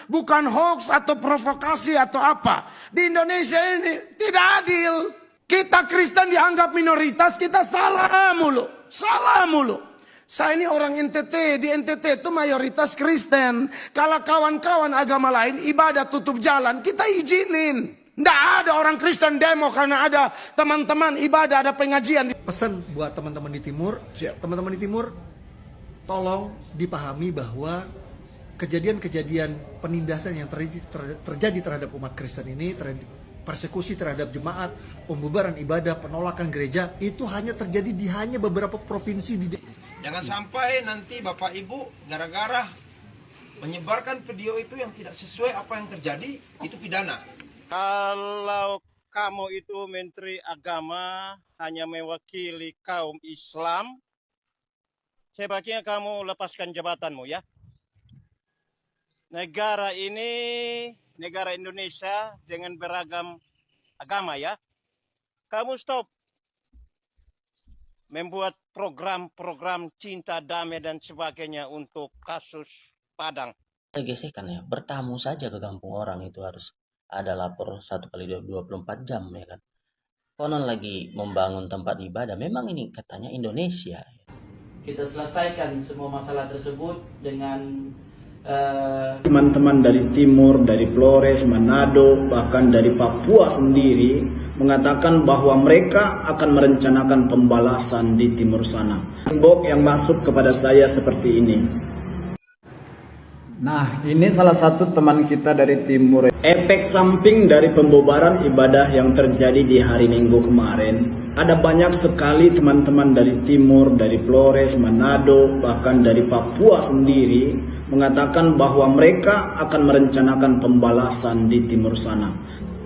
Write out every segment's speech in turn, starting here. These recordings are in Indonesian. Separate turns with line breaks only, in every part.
bukan hoax atau provokasi atau apa. Di Indonesia ini tidak adil. Kita Kristen dianggap minoritas, kita salah mulu. Salah mulu. Saya ini orang NTT, di NTT itu mayoritas Kristen. Kalau kawan-kawan agama lain ibadah tutup jalan, kita izinin. Tidak ada orang Kristen demo karena ada teman-teman ibadah, ada pengajian.
Pesan buat teman-teman di timur, teman-teman di timur, tolong dipahami bahwa kejadian-kejadian penindasan yang terjadi terhadap umat Kristen ini, persekusi terhadap jemaat, pembubaran ibadah, penolakan gereja, itu hanya terjadi di hanya beberapa provinsi di.
Jangan sampai nanti Bapak Ibu gara-gara menyebarkan video itu yang tidak sesuai apa yang terjadi, itu pidana.
Kalau kamu itu Menteri Agama hanya mewakili kaum Islam, sebaiknya kamu lepaskan jabatanmu ya. Negara ini, negara Indonesia dengan beragam agama ya. Kamu stop membuat program-program cinta, damai dan sebagainya untuk kasus Padang.
Gesekan ya, bertamu saja ke kampung orang itu harus ada lapor 1x24 jam ya kan. Konon lagi membangun tempat ibadah, memang ini katanya Indonesia.
Kita selesaikan semua masalah tersebut dengan
teman-teman dari timur, dari Flores, Manado, bahkan dari Papua sendiri mengatakan bahwa mereka akan merencanakan pembalasan di timur sana. Tembok yang masuk kepada saya seperti ini.
Nah, ini salah satu teman kita dari timur.
Efek samping dari pembubaran ibadah yang terjadi di hari Minggu kemarin, ada banyak sekali teman-teman dari timur, dari Flores, Manado, bahkan dari Papua sendiri mengatakan bahwa mereka akan merencanakan pembalasan di timur sana.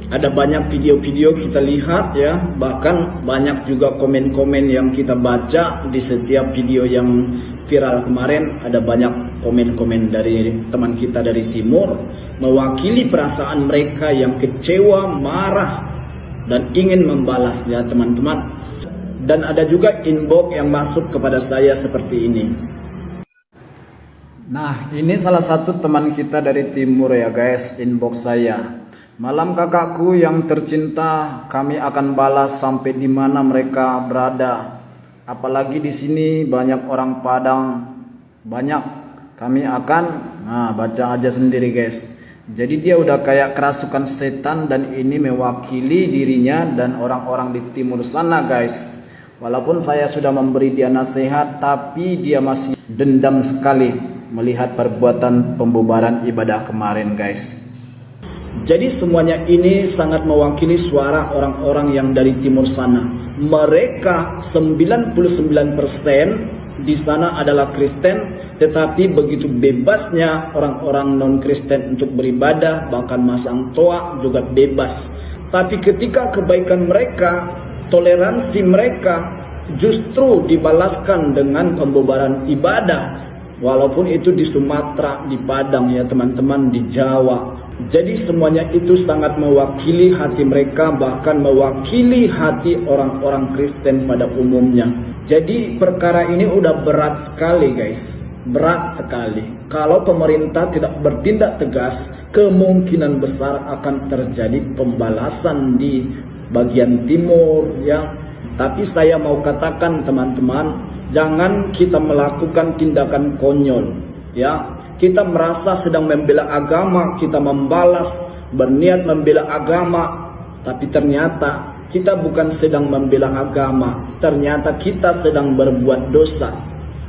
Ada banyak video-video kita lihat ya, bahkan banyak juga komen-komen yang kita baca di setiap video yang viral kemarin. Ada banyak komen-komen dari teman kita dari timur mewakili perasaan mereka yang kecewa, marah dan ingin membalas ya teman-teman. Dan ada juga inbox yang masuk kepada saya seperti ini.
Nah, ini salah satu teman kita dari timur ya guys, inbox saya. Malam kakakku yang tercinta, kami akan balas sampai di mana mereka berada. Apalagi di sini banyak orang Padang, banyak. Kami akan, baca aja sendiri guys. Jadi dia udah kayak kerasukan setan dan ini mewakili dirinya dan orang-orang di timur sana guys. Walaupun saya sudah memberi dia nasihat, tapi dia masih dendam sekali melihat perbuatan pembubaran ibadah kemarin guys.
Jadi semuanya ini sangat mewakili suara orang-orang yang dari timur sana. Mereka 99% di sana adalah Kristen, tetapi begitu bebasnya orang-orang non-Kristen untuk beribadah, bahkan masang toa juga bebas. Tapi ketika kebaikan mereka, toleransi mereka justru dibalaskan dengan pembubaran ibadah. Walaupun itu di Sumatera, di Padang ya teman-teman, di Jawa. Jadi semuanya itu sangat mewakili hati mereka, bahkan mewakili hati orang-orang Kristen pada umumnya. Jadi perkara ini udah berat sekali guys, berat sekali. Kalau pemerintah tidak bertindak tegas, kemungkinan besar akan terjadi pembalasan di bagian timur ya. Tapi saya mau katakan teman-teman, jangan kita melakukan tindakan konyol ya. Kita merasa sedang membela agama, kita membalas, berniat membela agama, tapi ternyata kita bukan sedang membela agama, ternyata kita sedang berbuat dosa.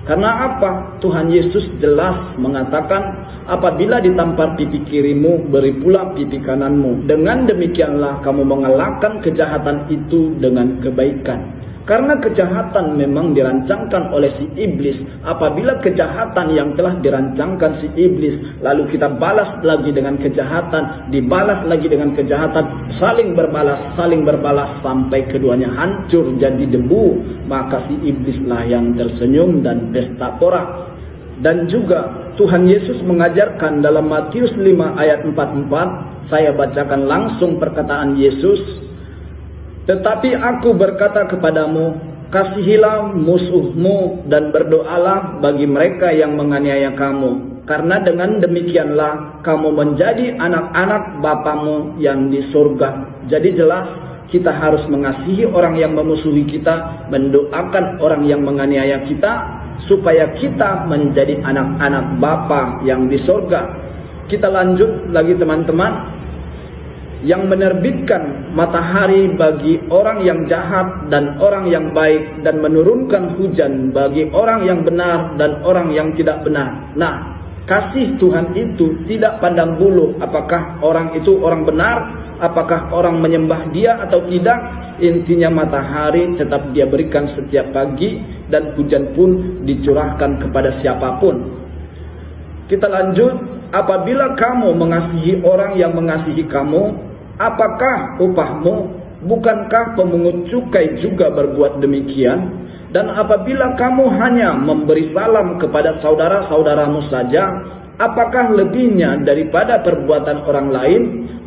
Karena apa? Tuhan Yesus jelas mengatakan, apabila ditampar pipi kirimu, beri pula pipi kananmu. Dengan demikianlah kamu mengalahkan kejahatan itu dengan kebaikan. Karena kejahatan memang dirancangkan oleh si iblis. Apabila kejahatan yang telah dirancangkan si iblis, lalu kita balas lagi dengan kejahatan, dibalas lagi dengan kejahatan, saling berbalas sampai keduanya hancur jadi debu, maka si iblislah yang tersenyum dan pesta pora. Dan juga Tuhan Yesus mengajarkan dalam Matius 5 ayat 44, saya bacakan langsung perkataan Yesus. Tetapi aku berkata kepadamu, kasihilah musuhmu dan berdoalah bagi mereka yang menganiaya kamu, Karena dengan demikianlah kamu menjadi anak-anak Bapamu yang di surga. Jadi jelas kita harus mengasihi orang yang memusuhi kita, mendoakan orang yang menganiaya kita, supaya kita menjadi anak-anak Bapa yang di surga. Kita lanjut lagi teman-teman. Yang menerbitkan matahari bagi orang yang jahat dan orang yang baik, dan menurunkan hujan bagi orang yang benar dan orang yang tidak benar. Nah, kasih Tuhan itu tidak pandang bulu apakah orang itu orang benar, apakah orang menyembah dia atau tidak. Intinya matahari tetap dia berikan setiap pagi, dan hujan pun dicurahkan kepada siapapun. Kita lanjut. Apabila kamu mengasihi orang yang mengasihi kamu, apakah upahmu? Bukankah pemungut cukai juga berbuat demikian? Dan apabila kamu hanya memberi salam kepada saudara-saudaramu saja, apakah lebihnya daripada perbuatan orang lain?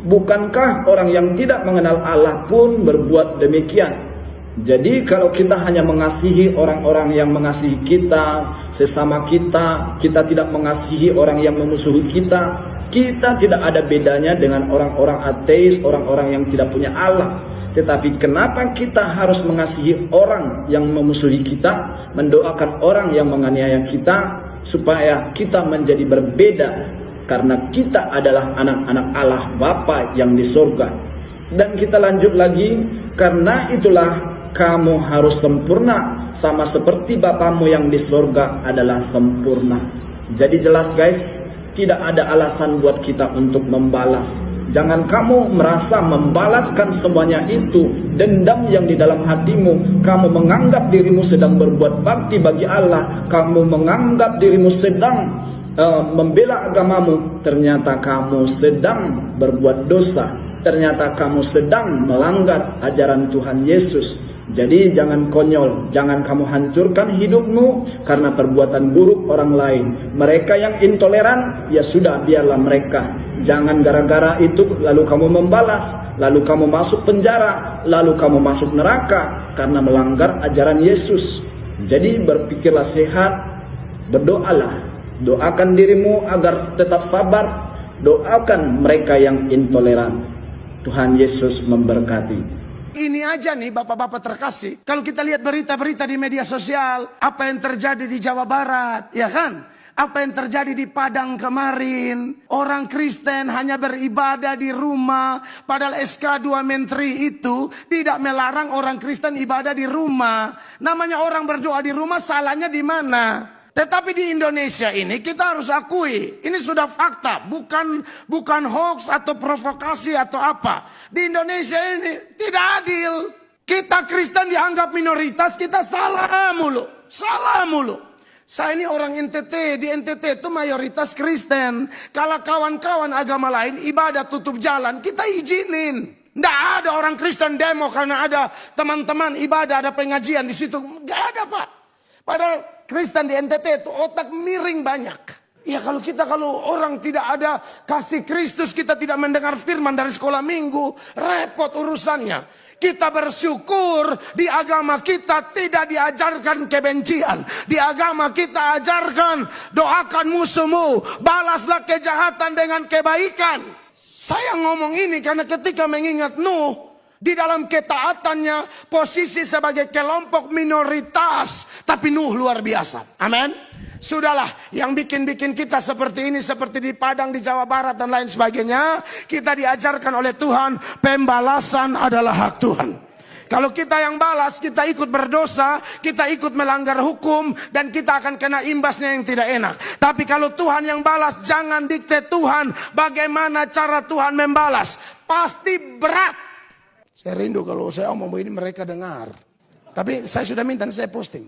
Bukankah orang yang tidak mengenal Allah pun berbuat demikian? Jadi kalau kita hanya mengasihi orang-orang yang mengasihi kita, sesama kita, kita tidak mengasihi orang yang memusuhi kita, kita tidak ada bedanya dengan orang-orang ateis, orang-orang yang tidak punya Allah. Tetapi kenapa kita harus mengasihi orang yang memusuhi kita, mendoakan orang yang menganiaya kita, supaya kita menjadi berbeda, karena kita adalah anak-anak Allah Bapa yang di surga. Dan kita lanjut lagi, karena itulah kamu harus sempurna, sama seperti Bapamu yang di surga adalah sempurna. Jadi jelas guys, tidak ada alasan buat kita untuk membalas. Jangan kamu merasa membalaskan semuanya itu, dendam yang di dalam hatimu. Kamu menganggap dirimu sedang berbuat bakti bagi Allah, kamu menganggap dirimu sedang membela agamamu. Ternyata kamu sedang berbuat dosa, ternyata kamu sedang melanggar ajaran Tuhan Yesus. Jadi jangan konyol, jangan kamu hancurkan hidupmu karena perbuatan buruk orang lain. Mereka yang intoleran, ya sudah biarlah mereka. Jangan gara-gara itu lalu kamu membalas, lalu kamu masuk penjara, lalu kamu masuk neraka karena melanggar ajaran Yesus. Jadi berpikirlah sehat, berdoalah, doakan dirimu agar tetap sabar, doakan mereka yang intoleran. Tuhan Yesus memberkati.
Ini aja nih bapak-bapak terkasih. Kalau kita lihat berita-berita di media sosial, apa yang terjadi di Jawa Barat, ya kan? Apa yang terjadi di Padang kemarin. Orang Kristen hanya beribadah di rumah. Padahal SK 2 Menteri itu tidak melarang orang Kristen ibadah di rumah. Namanya orang berdoa di rumah, salahnya di mana? Tetapi di Indonesia ini kita harus akui, ini sudah fakta, bukan hoax atau provokasi atau apa. Di Indonesia ini tidak adil. Kita Kristen dianggap minoritas, kita salah mulu. Saya ini orang NTT, di NTT itu mayoritas Kristen. Kalau kawan-kawan agama lain ibadah tutup jalan, kita izinin. Tidak ada orang Kristen demo karena ada teman-teman ibadah, ada pengajian di situ. Nggak ada Pak. Padahal Kristen di NTT itu otak miring banyak. Ya kalau orang tidak ada kasih Kristus, kita tidak mendengar firman dari sekolah minggu, repot urusannya. Kita bersyukur di agama kita tidak diajarkan kebencian. Di agama kita ajarkan doakan musuhmu, balaslah kejahatan dengan kebaikan. Saya ngomong ini karena ketika mengingat Nuh, di dalam ketaatannya, posisi sebagai kelompok minoritas, tapi Nuh luar biasa. Amin. Sudahlah, yang bikin kita seperti ini, seperti di Padang, di Jawa Barat dan lain sebagainya, kita diajarkan oleh Tuhan, pembalasan adalah hak Tuhan. Kalau kita yang balas, kita ikut berdosa, kita ikut melanggar hukum, dan kita akan kena imbasnya yang tidak enak. Tapi kalau Tuhan yang balas, jangan dikte Tuhan bagaimana cara Tuhan membalas. Pasti berat. Saya rindu kalau saya omong begini mereka dengar. Tapi saya sudah minta, saya posting.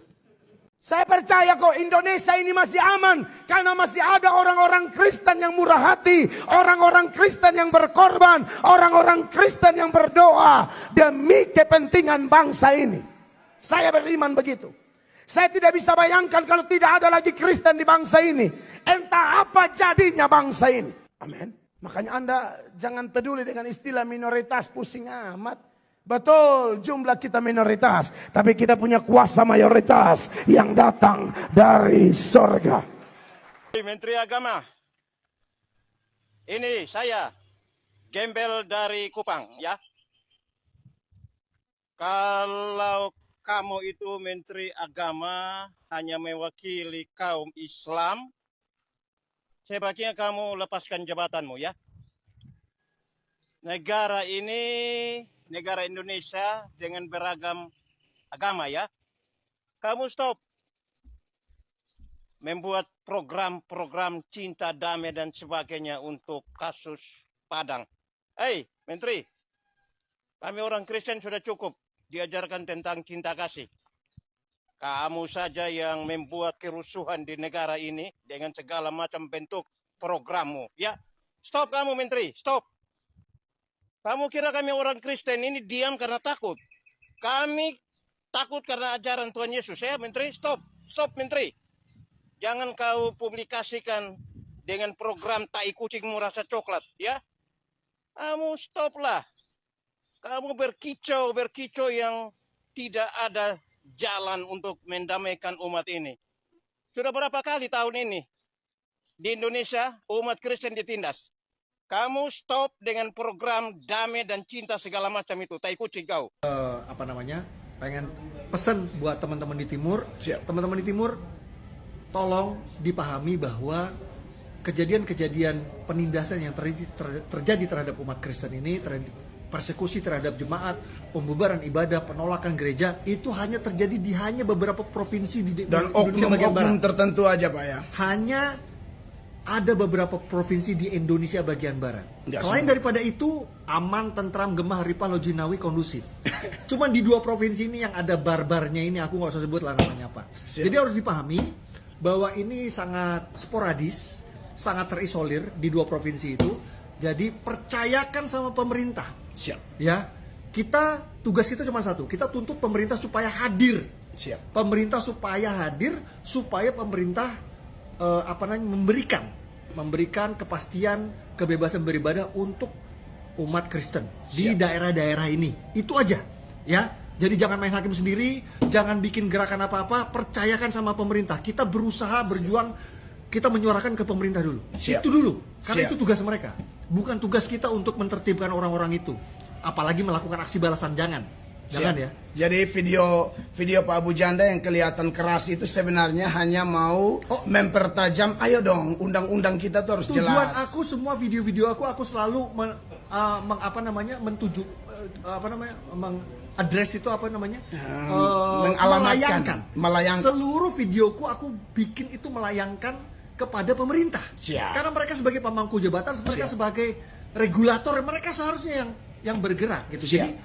Saya percaya kok Indonesia ini masih aman. Karena masih ada orang-orang Kristen yang murah hati. Orang-orang Kristen yang berkorban. Orang-orang Kristen yang berdoa. Demi kepentingan bangsa ini. Saya beriman begitu. Saya tidak bisa bayangkan kalau tidak ada lagi Kristen di bangsa ini. Entah apa jadinya bangsa ini. Amin. Makanya Anda jangan peduli dengan istilah minoritas, pusing amat. Betul, jumlah kita minoritas. Tapi kita punya kuasa mayoritas yang datang dari surga.
Menteri Agama, ini saya Gembel dari Kupang ya. Kalau kamu itu Menteri Agama hanya mewakili kaum Islam, sebaiknya kamu lepaskan jabatanmu ya. Negara ini, negara Indonesia dengan beragam agama ya. Kamu stop membuat program-program cinta, damai dan sebagainya untuk kasus Padang. Hei, Menteri, kami orang Kristen sudah cukup diajarkan tentang cinta kasih. Kamu saja yang membuat kerusuhan di negara ini dengan segala macam bentuk programmu. Ya, stop kamu Menteri, stop. Kamu kira kami orang Kristen ini diam karena takut? Kami takut karena ajaran Tuhan Yesus. Ya, Menteri, stop. Stop, Menteri. Jangan kau publikasikan dengan program tai kucingmu rasa coklat, ya. Kamu stoplah. Kamu berkicau yang tidak ada jalan untuk mendamaikan umat ini. Sudah berapa kali tahun ini di Indonesia umat Kristen ditindas. Kamu stop dengan program damai dan cinta segala macam itu, tai kucing kau.
Pengen pesan buat teman-teman di timur. Teman-teman di timur, tolong dipahami bahwa kejadian-kejadian penindasan yang terjadi terhadap umat Kristen ini, persekusi terhadap jemaat, pembubaran ibadah, penolakan gereja, itu hanya terjadi di beberapa provinsi di Indonesia bagian barat.
Oknum tertentu aja Pak ya.
Hanya ada beberapa provinsi di Indonesia bagian barat. Selain daripada itu, aman, tentram, gemah, ripah, lojinawi, kondusif. Cuman di 2 provinsi ini yang ada barbarnya ini, aku nggak usah sebut lah namanya apa. Jadi harus dipahami bahwa ini sangat sporadis, sangat terisolir di 2 provinsi itu. Jadi percayakan sama pemerintah. Ya, tugas kita cuma satu. Kita tuntut pemerintah supaya hadir. Pemerintah supaya hadir, supaya pemerintah memberikan kepastian kebebasan beribadah untuk umat Kristen di daerah-daerah ini. Itu aja, ya. Jadi jangan main hakim sendiri, jangan bikin gerakan apa-apa, percayakan sama pemerintah. Kita berusaha berjuang, kita menyuarakan ke pemerintah dulu. Itu dulu, karena itu tugas mereka. Bukan tugas kita untuk mentertibkan orang-orang itu. Apalagi melakukan aksi balasan, jangan ya.
Jadi video Pak Abu Janda yang kelihatan keras itu sebenarnya hanya mau mempertajam, ayo dong, undang-undang kita tuh harus jelas.
Tujuan aku semua video-video aku selalu mengadres itu melayangkan. Seluruh videoku aku bikin itu melayangkan kepada pemerintah. Karena mereka sebagai pemangku jabatan, mereka sebagai regulator, mereka seharusnya yang bergerak gitu. Jadi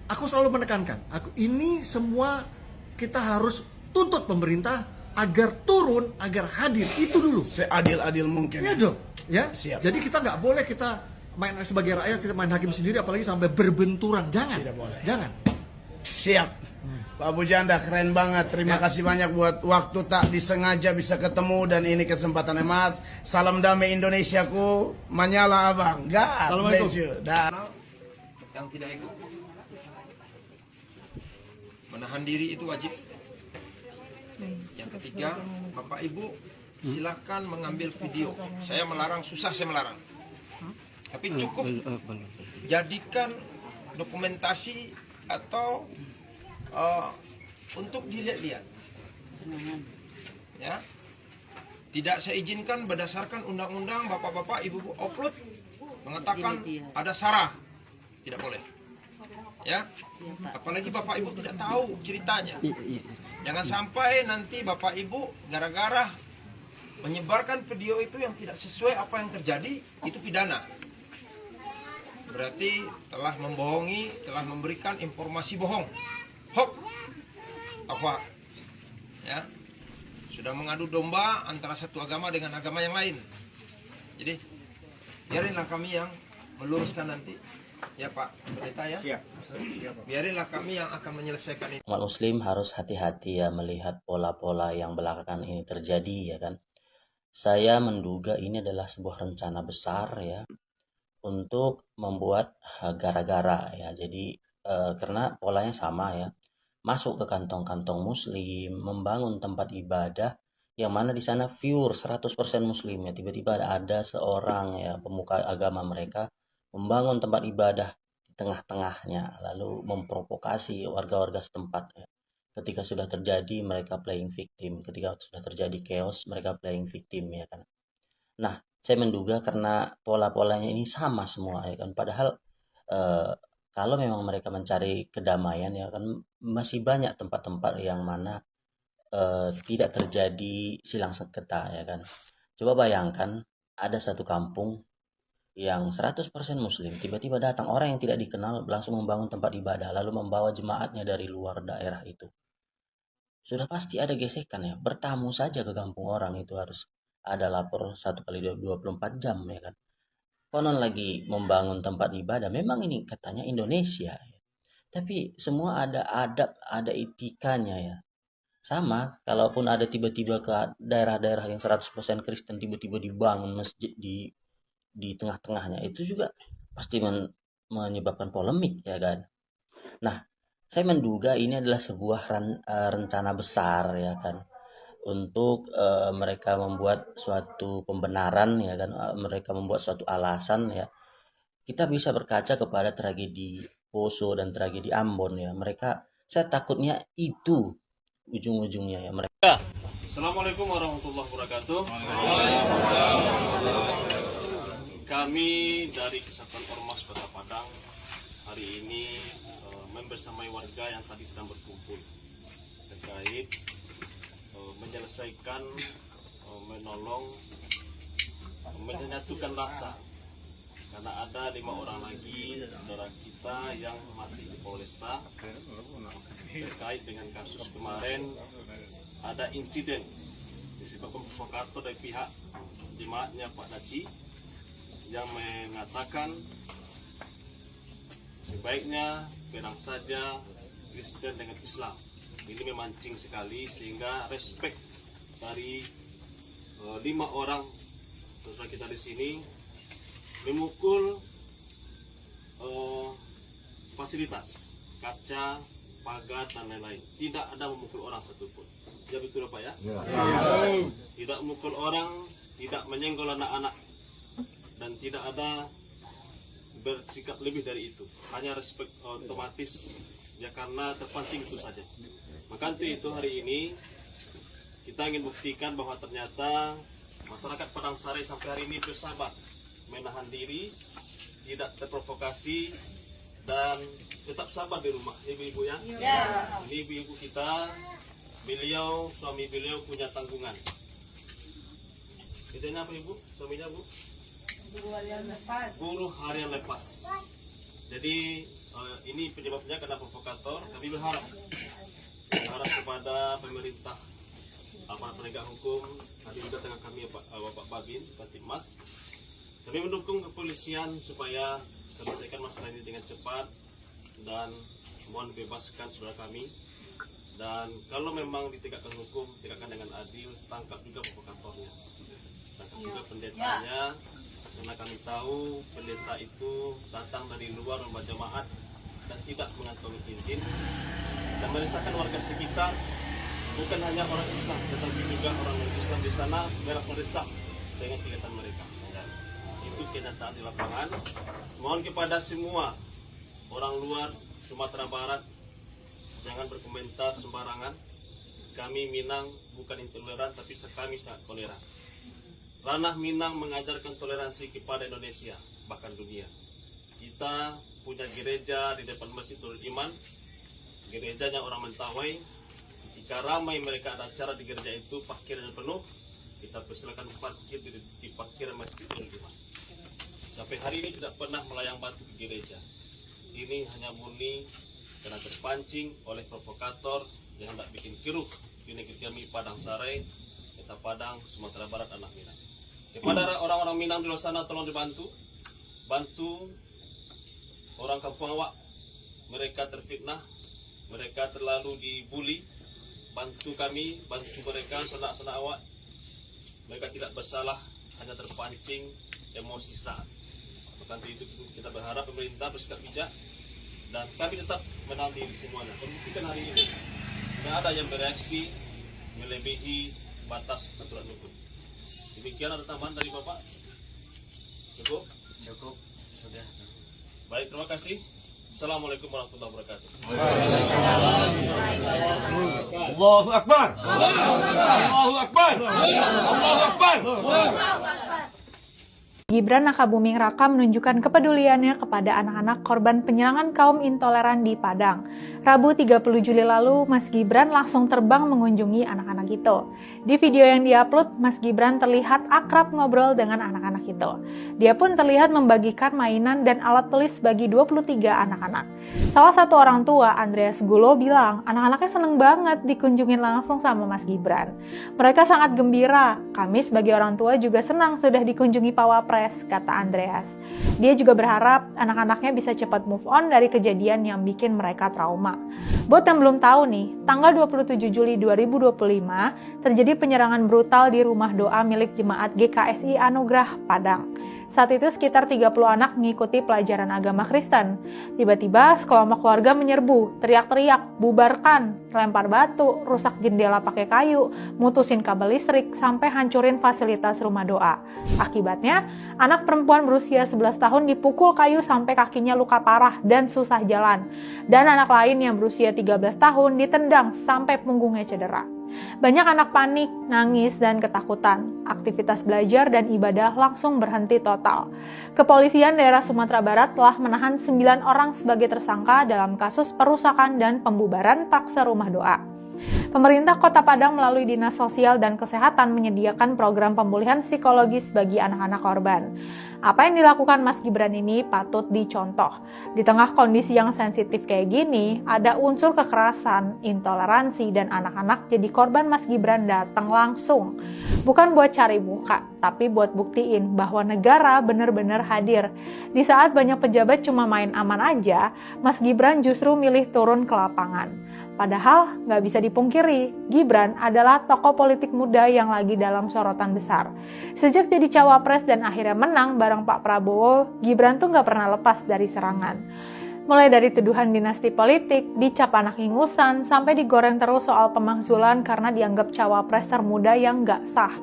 aku selalu menekankan, ini semua kita harus tuntut pemerintah agar turun, agar hadir. Itu dulu.
Seadil-adil mungkin.
Iya dong. Ya. Jadi kita nggak boleh kita main sebagai rakyat, kita main hakim sendiri, apalagi sampai berbenturan. Jangan.
Tidak boleh.
Jangan.
Siap. Pak Abu Janda keren banget. Terima kasih banyak buat waktu tak disengaja bisa ketemu dan ini kesempatan emas. Salam damai Indonesiaku. Manyala Abang. God bless you.
Yang tidak ikut. Menahan diri itu wajib. Yang ketiga, Bapak Ibu silakan mengambil video. Saya melarang, susah saya melarang. Tapi cukup jadikan dokumentasi atau untuk dilihat-lihat. Ya. Tidak saya izinkan berdasarkan undang-undang Bapak-bapak, Ibu-ibu upload mengatakan ada sara. Tidak boleh. Ya. Apalagi Bapak Ibu tidak tahu ceritanya. Jangan sampai nanti Bapak Ibu gara-gara menyebarkan video itu yang tidak sesuai apa yang terjadi, itu pidana. Berarti telah membohongi, telah memberikan informasi bohong. Hoax. Apa? Ya. Sudah mengadu domba antara satu agama dengan agama yang lain. Jadi biarinlah kami yang meluruskan nanti. Ya Pak Pendeta ya. Biarinlah kami yang akan menyelesaikan itu.
Umat Muslim harus hati-hati ya melihat pola-pola yang belakangan ini terjadi ya kan. Saya menduga ini adalah sebuah rencana besar ya untuk membuat gara-gara ya. Jadi karena polanya sama ya. Masuk ke kantong-kantong Muslim, membangun tempat ibadah yang mana di sana pure 100% muslim ya. Tiba-tiba ada seorang ya pemuka agama mereka membangun tempat ibadah di tengah-tengahnya, lalu memprovokasi warga-warga setempat ya. Ketika sudah terjadi mereka playing victim, ketika sudah terjadi chaos mereka playing victim ya kan. Nah, saya menduga karena pola-polanya ini sama semua ya kan. Padahal kalau memang mereka mencari kedamaian ya kan, masih banyak tempat-tempat yang mana tidak terjadi silang sengketa ya kan. Coba bayangkan ada satu kampung yang 100% muslim, tiba-tiba datang orang yang tidak dikenal langsung membangun tempat ibadah lalu membawa jemaatnya dari luar daerah itu. Sudah pasti ada gesekan ya. Bertamu saja ke kampung orang itu harus ada lapor 1 kali 24 jam ya kan. Konon lagi membangun tempat ibadah. Memang ini katanya Indonesia ya. Tapi semua ada adab, ada etikanya ya. Sama, kalaupun ada tiba-tiba ke daerah-daerah yang 100% Kristen tiba-tiba dibangun masjid di tengah-tengahnya, itu juga pasti menyebabkan polemik ya kan. Nah, saya menduga ini adalah sebuah rencana besar ya kan, untuk mereka membuat suatu pembenaran ya kan, mereka membuat suatu alasan ya. Kita bisa berkaca kepada tragedi Poso dan tragedi Ambon ya. Saya takutnya itu ujung-ujungnya ya mereka.
Assalamualaikum warahmatullahi wabarakatuh. Kami dari Kesatuan Ormas Kota Padang hari ini membersamai warga yang tadi sedang berkumpul terkait menyelesaikan, menolong, menyatukan rasa karena ada 5 orang lagi saudara kita yang masih di Polresta terkait dengan kasus kemarin. Ada insiden disebabkan provokator dari pihak jemaatnya Pak Daci yang mengatakan sebaiknya perang saja Kristen dengan Islam. Ini memancing sekali sehingga respect dari 5 orang saudara kita di sini memukul fasilitas kaca, pagar dan lain-lain. Tidak ada memukul orang satupun. Ya betul Pak ya? Ya. Tidak memukul orang, tidak menyenggol anak-anak dan tidak ada bersikap lebih dari itu. Hanya respect otomatis ya karena terpancing itu saja. Maka itu hari ini kita ingin buktikan bahwa ternyata masyarakat Padang Sare sampai hari ini bersabar, menahan diri, tidak terprovokasi dan tetap sabar di rumah. Ibu-ibu ya? Ya. Ini ibu-ibu kita, suami beliau punya tanggungan. Itu apa ibu? Suaminya bu? Buruh harian lepas. Jadi ini penyebabnya karena provokator. Kami berharap kepada pemerintah, aparat penegak hukum, tadi juga dengan kami Bapak Babin, Kantipmas. Kami mendukung kepolisian supaya selesaikan masalah ini dengan cepat dan mohon bebaskan saudara kami. Dan kalau memang ditegakkan hukum, tegakkan dengan adil, tangkap juga provokatornya, tangkap juga pendetanya. Karena kami tahu pendeta itu datang dari luar lembaga jemaat dan tidak mengantongi izin dan meresahkan warga sekitar. Bukan hanya orang Islam, tetapi juga orang non-Islam di sana merasa resah dengan kegiatan mereka. Dan itu kenyataan di lapangan. Mohon kepada semua orang luar Sumatera Barat, jangan berkomentar sembarangan. Kami Minang bukan intoleran, tapi kami sangat toleran. Ranah Minang mengajarkan toleransi kepada Indonesia, bahkan dunia. Kita punya gereja di depan Masjid Nurul Iman, gerejanya orang Mentawai. Jika ramai mereka ada acara di gereja itu, parkirnya penuh, kita persilakan parkir di parkiran Masjid Nurul Iman. Sampai hari ini tidak pernah melayang batu ke gereja. Ini hanya murni karena terpancing oleh provokator yang hendak bikin keruh di negeri kami Padang Sare, Kota Padang, Sumatera Barat, anak Minang. Kepada orang-orang Minang di luar sana, tolong dibantu, bantu orang kampung awak. Mereka terfitnah, mereka terlalu dibuli. Bantu kami, bantu mereka, sanak-sanak awak. Mereka tidak bersalah, hanya terpancing emosi saat. Maka itu kita berharap pemerintah bersikap bijak dan kami tetap menahan diri semuanya. Membuktikan hari ini tidak ada yang bereaksi melebihi batas aturan hukum. Demikian, ada tambahan dari Bapak? Cukup?
Cukup, sudah.
Baik, terima kasih. Assalamualaikum warahmatullahi wabarakatuh.
Allahu Akbar. Allahu Akbar. Allahu Akbar.
Gibran Rakabuming Raka menunjukkan kepeduliannya kepada anak-anak korban penyerangan kaum intoleran di Padang. Rabu 30 Juli lalu, Mas Gibran langsung terbang mengunjungi anak-anak itu. Di video yang diupload, Mas Gibran terlihat akrab ngobrol dengan anak-anak itu. Dia pun terlihat membagikan mainan dan alat tulis bagi 23 anak-anak. Salah satu orang tua, Andreas Gulo, bilang anak-anaknya seneng banget dikunjungin langsung sama Mas Gibran. Mereka sangat gembira. Kami sebagai orang tua juga senang sudah dikunjungi Pak Wapres, kata Andreas. Dia juga berharap anak-anaknya bisa cepat move on dari kejadian yang bikin mereka trauma. Buat yang belum tahu nih, tanggal 27 Juli 2025 terjadi penyerangan brutal di rumah doa milik jemaat GKSI Anugerah Padang. Saat itu sekitar 30 anak mengikuti pelajaran agama Kristen. Tiba-tiba sekelompok warga menyerbu, teriak-teriak, bubarkan, lempar batu, rusak jendela pakai kayu, mutusin kabel listrik, sampai hancurin fasilitas rumah doa. Akibatnya, anak perempuan berusia 11 tahun dipukul kayu sampai kakinya luka parah dan susah jalan. Dan anak lain yang berusia 13 tahun ditendang sampai punggungnya cedera. Banyak anak panik, nangis, dan ketakutan. Aktivitas belajar dan ibadah langsung berhenti total. Kepolisian daerah Sumatera Barat telah menahan 9 orang sebagai tersangka dalam kasus perusakan dan pembubaran paksa rumah doa. Pemerintah Kota Padang melalui Dinas Sosial dan Kesehatan menyediakan program pemulihan psikologis bagi anak-anak korban. Apa yang dilakukan Mas Gibran ini patut dicontoh. Di tengah kondisi yang sensitif kayak gini, ada unsur kekerasan, intoleransi, dan anak-anak jadi korban Mas Gibran datang langsung. Bukan buat cari muka, tapi buat buktiin bahwa negara benar-benar hadir. Di saat banyak pejabat cuma main aman aja, Mas Gibran justru milih turun ke lapangan. Padahal nggak bisa dipungkiri, Gibran adalah tokoh politik muda yang lagi dalam sorotan besar. Sejak jadi cawapres dan akhirnya menang bareng Pak Prabowo, Gibran tuh nggak pernah lepas dari serangan. Mulai dari tuduhan dinasti politik, dicap anak ingusan, sampai digoreng terus soal pemakzulan karena dianggap cawapres termuda yang nggak sah.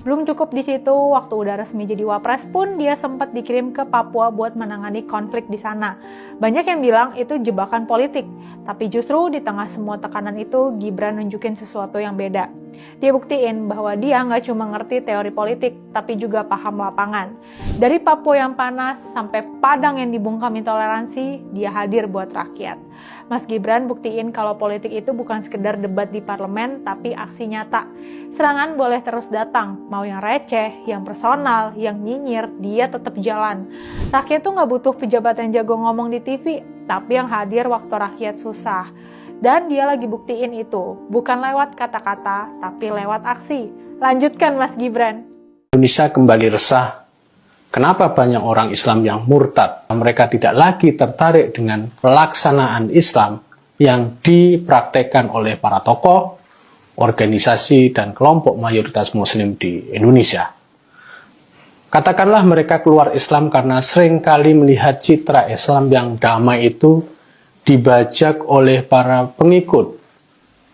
Belum cukup di situ, waktu udah resmi jadi wapres pun dia sempat dikirim ke Papua buat menangani konflik di sana. Banyak yang bilang itu jebakan politik, tapi justru di tengah semua tekanan itu, Gibran nunjukin sesuatu yang beda. Dia buktiin bahwa dia nggak cuma ngerti teori politik, tapi juga paham lapangan. Dari Papua yang panas sampai Padang yang dibungkam intoleransi, dia hadir buat rakyat. Mas Gibran buktiin kalau politik itu bukan sekedar debat di parlemen, tapi aksi nyata. Serangan boleh terus datang, mau yang receh, yang personal, yang nyinyir, dia tetap jalan. Rakyat tuh nggak butuh pejabat yang jago ngomong di TV, tapi yang hadir waktu rakyat susah. Dan dia lagi buktiin itu, bukan lewat kata-kata, tapi lewat aksi. Lanjutkan Mas Gibran.
Indonesia kembali resah. Kenapa banyak orang Islam yang murtad? Mereka tidak lagi tertarik dengan pelaksanaan Islam yang dipraktekkan oleh para tokoh, organisasi, dan kelompok mayoritas Muslim di Indonesia. Katakanlah mereka keluar Islam karena seringkali melihat citra Islam yang damai itu dibajak oleh para pengikut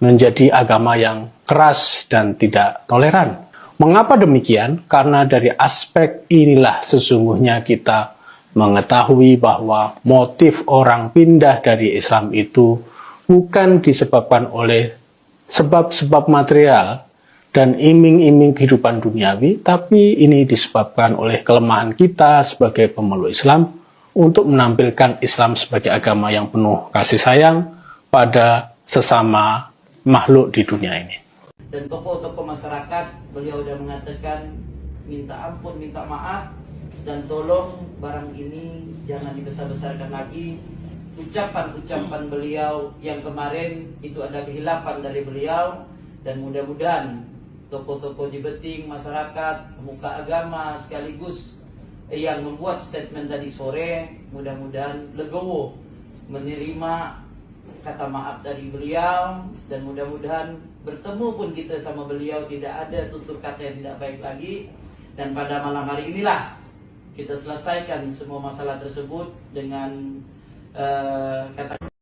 menjadi agama yang keras dan tidak toleran. Mengapa demikian? Karena dari aspek inilah sesungguhnya kita mengetahui bahwa motif orang pindah dari Islam itu bukan disebabkan oleh sebab-sebab material dan iming-iming kehidupan duniawi, tapi ini disebabkan oleh kelemahan kita sebagai pemeluk Islam untuk menampilkan Islam sebagai agama yang penuh kasih sayang pada sesama makhluk di dunia ini.
Dan tokoh-tokoh masyarakat, beliau sudah mengatakan minta ampun, minta maaf, dan tolong barang ini jangan dibesar-besarkan lagi. Ucapan-ucapan beliau yang kemarin itu ada kehilapan dari beliau, dan mudah-mudahan tokoh-tokoh di Beting, masyarakat, pemuka agama sekaligus yang membuat statement tadi sore, mudah-mudahan legowo menerima kata maaf dari beliau, dan mudah-mudahan bertemu pun kita sama beliau tidak ada tutur kata yang tidak baik lagi, dan pada malam hari inilah kita selesaikan semua masalah tersebut dengan kata